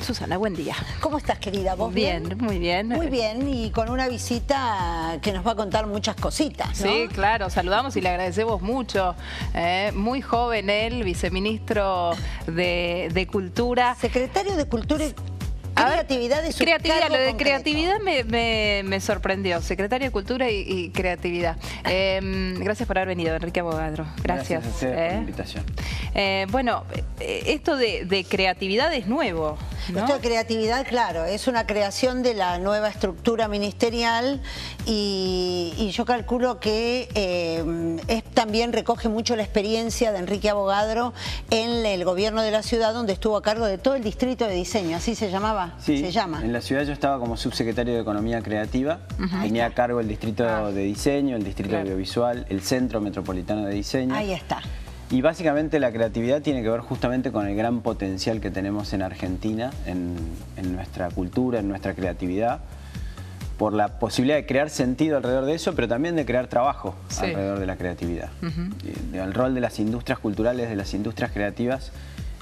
Susana, buen día. ¿Cómo estás, querida? ¿Vos bien? Muy bien. Muy bien, y con una visita que nos va a contar muchas cositas, ¿no? Sí, claro, saludamos y le agradecemos mucho. Muy joven él, viceministro de Cultura. Secretario de Cultura y Creatividad de su Creatividad, cargo lo de concreto. Creatividad me sorprendió. Secretario de Cultura y Creatividad. Gracias por haber venido, Enrique Avogadro. Gracias. Gracias a usted por la invitación. Bueno, esto de creatividad es nuevo, ¿no? Esto de creatividad, claro, es una creación de la nueva estructura ministerial y yo calculo que también recoge mucho la experiencia de Enrique Avogadro en el gobierno de la ciudad, donde estuvo a cargo de todo el distrito de diseño, ¿así se llamaba? Sí, se llama. En la ciudad yo estaba como subsecretario de Economía Creativa, tenía a cargo el distrito de diseño, el distrito audiovisual, el Centro Metropolitano de Diseño. Ahí está. Y básicamente la creatividad tiene que ver justamente con el gran potencial que tenemos en Argentina, en nuestra cultura, en nuestra creatividad, por la posibilidad de crear sentido alrededor de eso, pero también de crear trabajo alrededor de la creatividad. El rol de las industrias culturales, de las industrias creativas,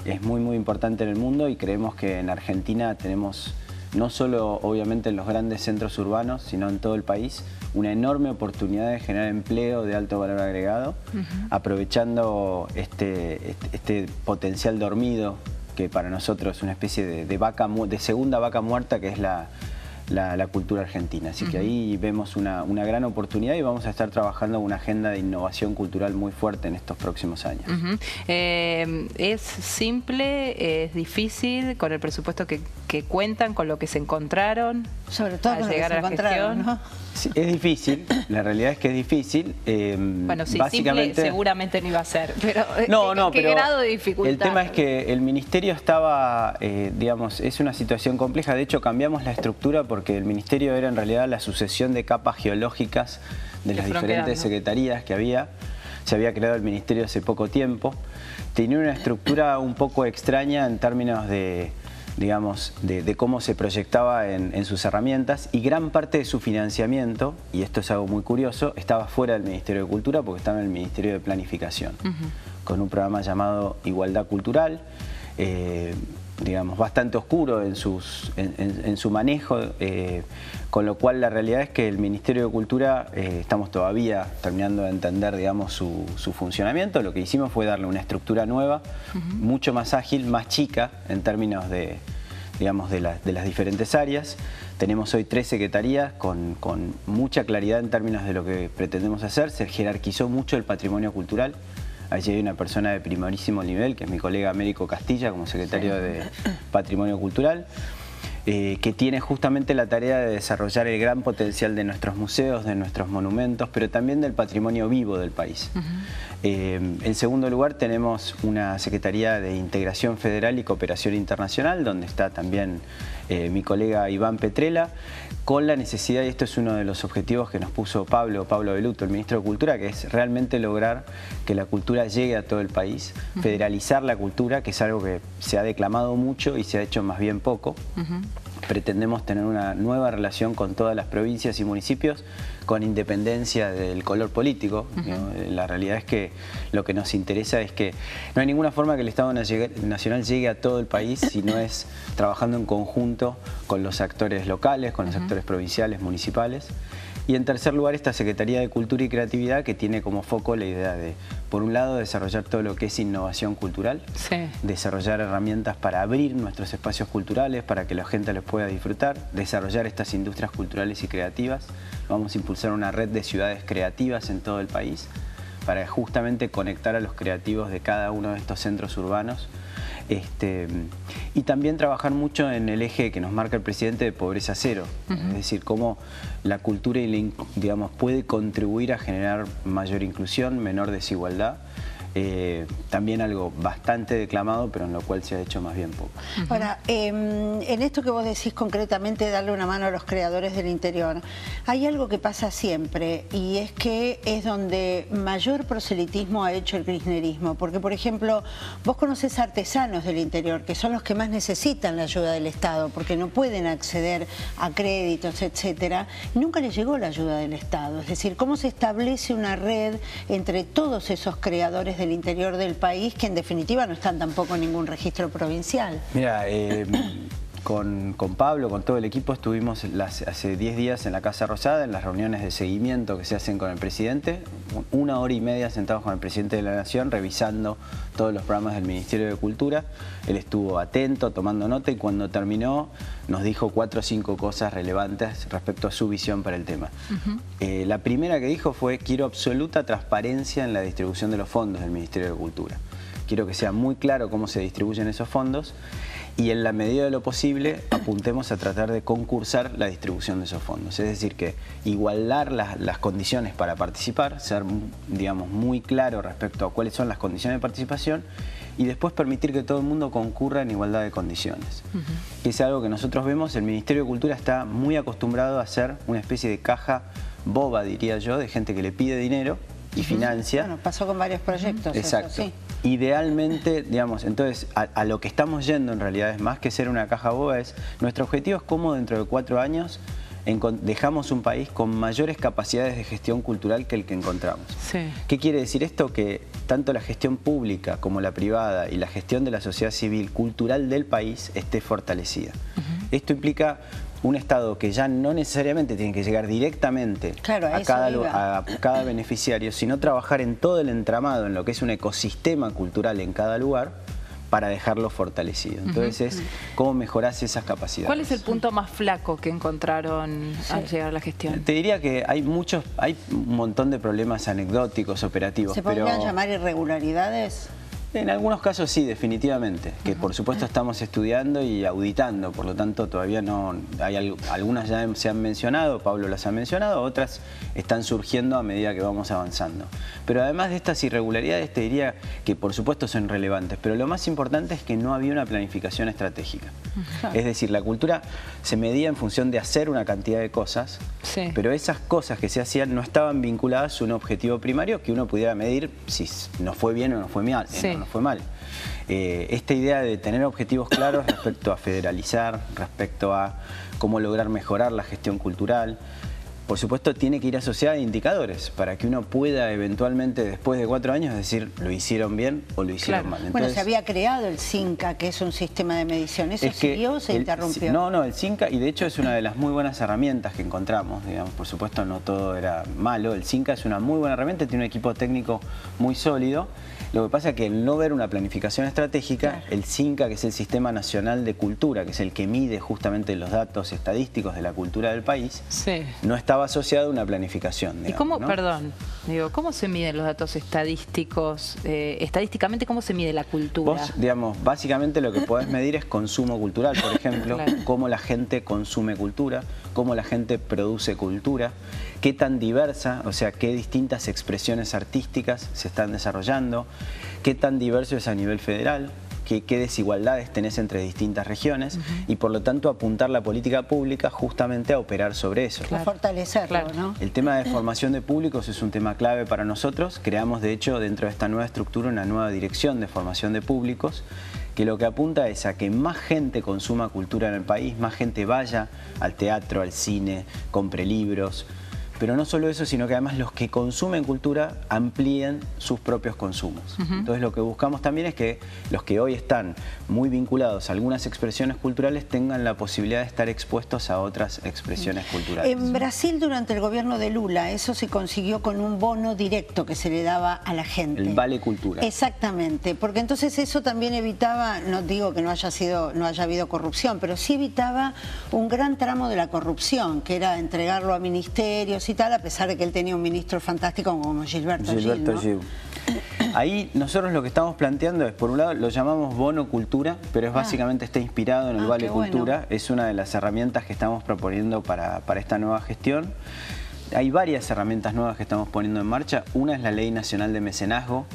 es muy importante en el mundo y creemos que en Argentina tenemos, no solo obviamente en los grandes centros urbanos, sino en todo el país, una enorme oportunidad de generar empleo de alto valor agregado, aprovechando este potencial dormido que para nosotros es una especie de segunda vaca muerta, que es la cultura argentina. Así que ahí vemos una gran oportunidad y vamos a estar trabajando una agenda de innovación cultural muy fuerte en estos próximos años. ¿Es simple, es difícil con el presupuesto que cuentan, con lo que se encontraron? Sobre todo al llegar a la gestión, ¿no? Sí, es difícil, la realidad es que es difícil. Bueno, sí, básicamente, simple seguramente no iba a ser, pero ¿qué pero grado de dificultad? El tema es que el ministerio estaba, digamos, es una situación compleja. De hecho, cambiamos la estructura porque el ministerio era en realidad la sucesión de capas geológicas de las diferentes secretarías que había. Se había creado el ministerio hace poco tiempo. Tenía una estructura un poco extraña en términos de, digamos, de cómo se proyectaba en sus herramientas, y gran parte de su financiamiento, y esto es algo muy curioso, estaba fuera del Ministerio de Cultura porque estaba en el Ministerio de Planificación, con un programa llamado Igualdad Cultural, digamos, bastante oscuro en su manejo, con lo cual la realidad es que el Ministerio de Cultura estamos todavía terminando de entender, digamos, su funcionamiento. Lo que hicimos fue darle una estructura nueva, mucho más ágil, más chica en términos de, digamos, de las diferentes áreas. Tenemos hoy 3 secretarías con mucha claridad en términos de lo que pretendemos hacer. Se jerarquizó mucho el patrimonio cultural. Allí hay una persona de primerísimo nivel, que es mi colega Américo Castilla, como secretario de Patrimonio Cultural, que tiene justamente la tarea de desarrollar el gran potencial de nuestros museos, de nuestros monumentos, pero también del patrimonio vivo del país. En segundo lugar tenemos una Secretaría de Integración Federal y Cooperación Internacional, donde está también mi colega Iván Petrella, con la necesidad, y esto es uno de los objetivos que nos puso Pablo Belluto, el ministro de Cultura, que es realmente lograr que la cultura llegue a todo el país, federalizar la cultura, que es algo que se ha declamado mucho y se ha hecho más bien poco. Pretendemos tener una nueva relación con todas las provincias y municipios, con independencia del color político. La realidad es que lo que nos interesa es que no hay ninguna forma que el Estado Nacional llegue a todo el país si no es trabajando en conjunto con los actores locales, con los actores provinciales, municipales. Y en tercer lugar, esta Secretaría de Cultura y Creatividad, que tiene como foco la idea de, por un lado, desarrollar todo lo que es innovación cultural, desarrollar herramientas para abrir nuestros espacios culturales, para que la gente los pueda disfrutar, desarrollar estas industrias culturales y creativas. Vamos a impulsar una red de ciudades creativas en todo el país, para justamente conectar a los creativos de cada uno de estos centros urbanos. Y también trabajar mucho en el eje que nos marca el presidente de pobreza cero, es decir, cómo la cultura digamos, puede contribuir a generar mayor inclusión, menor desigualdad. También algo bastante declamado, pero en lo cual se ha hecho más bien poco. Ahora, en esto que vos decís concretamente, darle una mano a los creadores del interior, hay algo que pasa siempre, y es que es donde mayor proselitismo ha hecho el kirchnerismo, porque por ejemplo, vos conocés artesanos del interior, que son los que más necesitan la ayuda del Estado, porque no pueden acceder a créditos, etcétera. Nunca les llegó la ayuda del Estado, es decir, cómo se establece una red entre todos esos creadores del del interior del país que en definitiva no están tampoco en ningún registro provincial. Mira, con Pablo, con todo el equipo, estuvimos hace 10 días en la Casa Rosada, en las reuniones de seguimiento que se hacen con el presidente, 1 hora y media sentados con el presidente de la Nación, revisando todos los programas del Ministerio de Cultura. Él estuvo atento, tomando nota, y cuando terminó nos dijo 4 o 5 cosas relevantes respecto a su visión para el tema. La primera que dijo fue: quiero absoluta transparencia en la distribución de los fondos del Ministerio de Cultura. Quiero que sea muy claro cómo se distribuyen esos fondos, y en la medida de lo posible apuntemos a tratar de concursar la distribución de esos fondos. Es decir, que igualar las condiciones para participar, ser, digamos, muy claro respecto a cuáles son las condiciones de participación, y después permitir que todo el mundo concurra en igualdad de condiciones. Que es algo que nosotros vemos. El Ministerio de Cultura está muy acostumbrado a ser una especie de caja boba, diría yo, de gente que le pide dinero y financia. Bueno, pasó con varios proyectos. Exacto. Eso, sí. Idealmente, digamos, entonces a lo que estamos yendo en realidad es más que ser una caja boba, nuestro objetivo es cómo dentro de 4 años dejamos un país con mayores capacidades de gestión cultural que el que encontramos. Sí. ¿Qué quiere decir esto? Que tanto la gestión pública como la privada y la gestión de la sociedad civil cultural del país esté fortalecida. Esto implica un Estado que ya no necesariamente tiene que llegar directamente a cada beneficiario, sino trabajar en todo el entramado, en lo que es un ecosistema cultural en cada lugar, para dejarlo fortalecido. Entonces es cómo mejorás esas capacidades. ¿Cuál es el punto más flaco que encontraron al llegar a la gestión? Te diría que hay un montón de problemas anecdóticos, operativos. ¿Se podrían llamar irregularidades? En algunos casos sí, definitivamente, que por supuesto estamos estudiando y auditando, por lo tanto todavía no hay algunas ya se han mencionado, Pablo las ha mencionado, otras están surgiendo a medida que vamos avanzando. Pero además de estas irregularidades, te diría que por supuesto son relevantes, pero lo más importante es que no había una planificación estratégica. Es decir, la cultura se medía en función de hacer una cantidad de cosas, pero esas cosas que se hacían no estaban vinculadas a un objetivo primario que uno pudiera medir si nos fue bien o nos fue mal. No fue mal. Esta idea de tener objetivos claros respecto a federalizar, respecto a cómo lograr mejorar la gestión cultural, por supuesto tiene que ir asociada a indicadores para que uno pueda eventualmente después de 4 años decir lo hicieron bien o lo hicieron mal. Entonces, bueno, se había creado el CINCA, que es un sistema de medición. ¿Eso siguió o se interrumpió? No, el CINCA, y de hecho es una de las muy buenas herramientas que encontramos, digamos, por supuesto no todo era malo. El CINCA es una muy buena herramienta, tiene un equipo técnico muy sólido. Lo que pasa es que al no ver una planificación estratégica, el CINCA, que es el Sistema Nacional de Cultura, que es el que mide justamente los datos estadísticos de la cultura del país, no estaba asociado a una planificación. Digamos, ¿y cómo, ¿no? perdón, cómo se miden los datos estadísticos? Estadísticamente, ¿cómo se mide la cultura? Vos, digamos, básicamente lo que podés medir es consumo cultural, por ejemplo, cómo la gente consume cultura, cómo la gente produce cultura, qué tan diversa, o sea, qué distintas expresiones artísticas se están desarrollando, qué tan diverso es a nivel federal, qué desigualdades tenés entre distintas regiones y por lo tanto apuntar la política pública justamente a operar sobre eso. A fortalecerlo, ¿no? El tema de formación de públicos es un tema clave para nosotros. Creamos de hecho dentro de esta nueva estructura una nueva dirección de formación de públicos que lo que apunta es a que más gente consuma cultura en el país, más gente vaya al teatro, al cine, compre libros. Pero no solo eso, sino que además los que consumen cultura amplíen sus propios consumos. Entonces lo que buscamos también es que los que hoy están muy vinculados a algunas expresiones culturales tengan la posibilidad de estar expuestos a otras expresiones culturales. En Brasil, durante el gobierno de Lula, eso se consiguió con un bono directo que se le daba a la gente. El Vale Cultura. Exactamente, porque entonces eso también evitaba, no digo que no haya habido corrupción, pero sí evitaba un gran tramo de la corrupción, que era entregarlo a ministerios y tal, a pesar de que él tenía un ministro fantástico como Gilberto Gil, ¿no? Ahí nosotros lo que estamos planteando es, por un lado, lo llamamos bono cultura, pero es básicamente está inspirado en el Vale Cultura. Es una de las herramientas que estamos proponiendo para esta nueva gestión. Hay varias herramientas nuevas que estamos poniendo en marcha. Una es la Ley Nacional de Mecenazgo.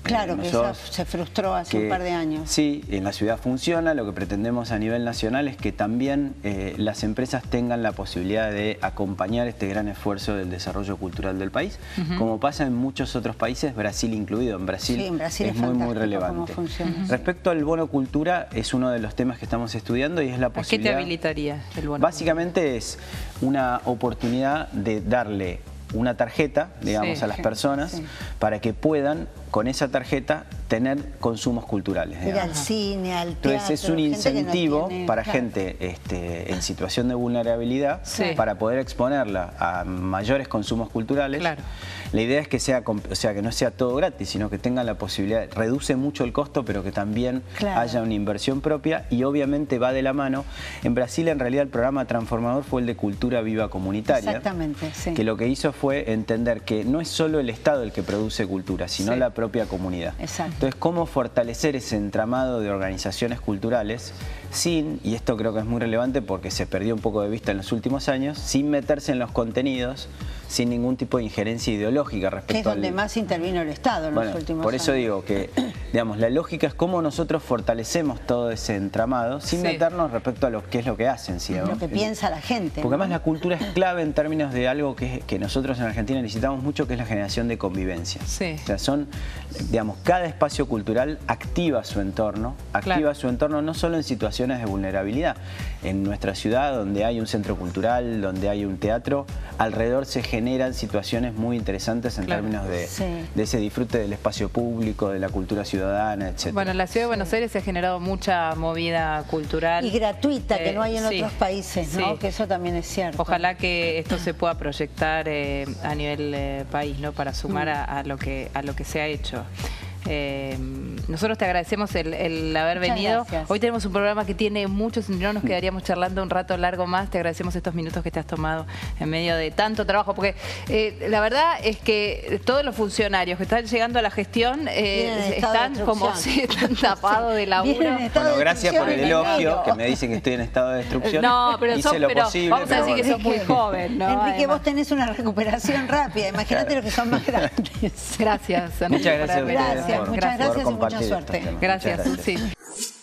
Claro, que esa se frustró hace un par de años. Sí, en la ciudad funciona. Lo que pretendemos a nivel nacional es que también las empresas tengan la posibilidad de acompañar este gran esfuerzo del desarrollo cultural del país, como pasa en muchos otros países, Brasil incluido. En Brasil es muy relevante. Respecto al bono cultura, es uno de los temas que estamos estudiando y es la posibilidad... ¿A qué te habilitaría el bono? Básicamente es una oportunidad de darle una tarjeta, digamos, a las personas para que puedan con esa tarjeta tener consumos culturales. Ir al cine, al teatro. Entonces es un incentivo para claro, gente en situación de vulnerabilidad para poder exponerla a mayores consumos culturales. Claro. La idea es que que no sea todo gratis, sino que tengan la posibilidad, reduce mucho el costo, pero que también haya una inversión propia y obviamente va de la mano. En Brasil en realidad el programa transformador fue el de Cultura Viva Comunitaria. Exactamente, sí. Que lo que hizo fue entender que no es solo el Estado el que produce cultura, sino la propia comunidad. Exacto. Entonces, cómo fortalecer ese entramado de organizaciones culturales sin, y esto creo que es muy relevante porque se perdió un poco de vista en los últimos años, sin meterse en los contenidos, sin ningún tipo de injerencia ideológica respecto que es donde más intervino el Estado en los últimos años. Por eso digo que, digamos, la lógica es cómo nosotros fortalecemos todo ese entramado sin meternos respecto a qué es lo que hacen. ¿sí? Lo que piensa la gente. Porque además la cultura es clave en términos de algo que nosotros en Argentina necesitamos mucho, que es la generación de convivencia. Sí. O sea, digamos, cada espacio cultural activa su entorno, no solo en situaciones de vulnerabilidad. En nuestra ciudad, donde hay un centro cultural, donde hay un teatro, alrededor se generan situaciones muy interesantes en términos de ese disfrute del espacio público, de la cultura ciudadana, etc. Bueno, en la ciudad de Buenos Aires se ha generado mucha movida cultural. Y gratuita, que no hay en otros países, ¿no? Que eso también es cierto. Ojalá que esto se pueda proyectar a nivel país, ¿no? Para sumar a lo que se ha hecho. Nosotros te agradecemos el haber venido. Gracias. Hoy tenemos un programa que tiene muchos, no nos quedaríamos charlando un rato largo más. Te agradecemos estos minutos que te has tomado en medio de tanto trabajo, porque la verdad es que todos los funcionarios que están llegando a la gestión están como si están tapados de laburo. Bueno, gracias por el elogio, que me dicen que estoy en estado de destrucción. No, pero, Hice lo posible, vamos a decir que sos muy joven, ¿no? Enrique, Además, vos tenés una recuperación rápida. Imagínate los que son más grandes. gracias, Enrique. Muchas gracias a ustedes. Muchas gracias y mucha compartir suerte. estos temas. Gracias. Muchas gracias. Sí.